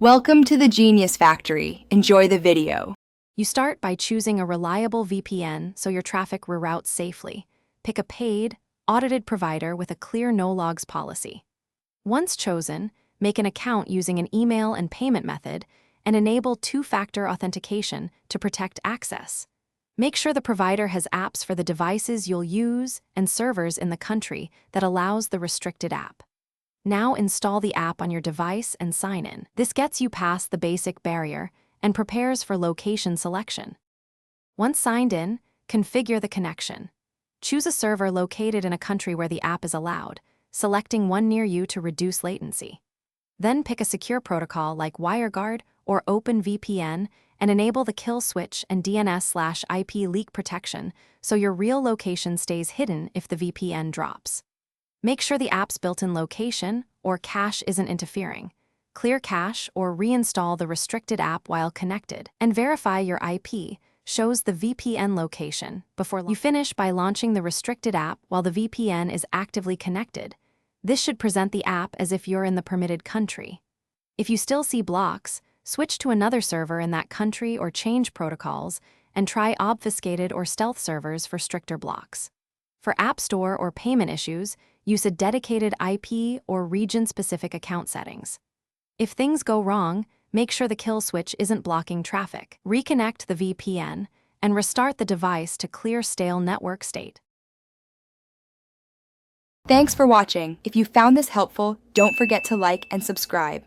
Welcome to the Genius Factory. Enjoy the video. You start by choosing a reliable VPN so your traffic reroutes safely. Pick a paid, audited provider with a clear no-logs policy. Once chosen, make an account using an email and payment method and enable two-factor authentication to protect access. Make sure the provider has apps for the devices you'll use and servers in the country that allows the restricted app. Now install the app on your device and sign in. This gets you past the basic barrier and prepares for location selection. Once signed in, configure the connection. Choose a server located in a country where the app is allowed, selecting one near you to reduce latency. Then pick a secure protocol like WireGuard or OpenVPN and enable the kill switch and DNS/IP leak protection so your real location stays hidden if the VPN drops. Make sure the app's built-in location or cache isn't interfering. Clear cache or reinstall the restricted app while connected, and verify your IP shows the VPN location before you finish by launching the restricted app while the VPN is actively connected. This should present the app as if you're in the permitted country. If you still see blocks, switch to another server in that country or change protocols and try obfuscated or stealth servers for stricter blocks. For App Store or payment issues, use a dedicated IP or region-specific account settings. If things go wrong, make sure the kill switch isn't blocking traffic. Reconnect the VPN and restart the device to clear stale network state. Thanks for watching. If you found this helpful, don't forget to like and subscribe.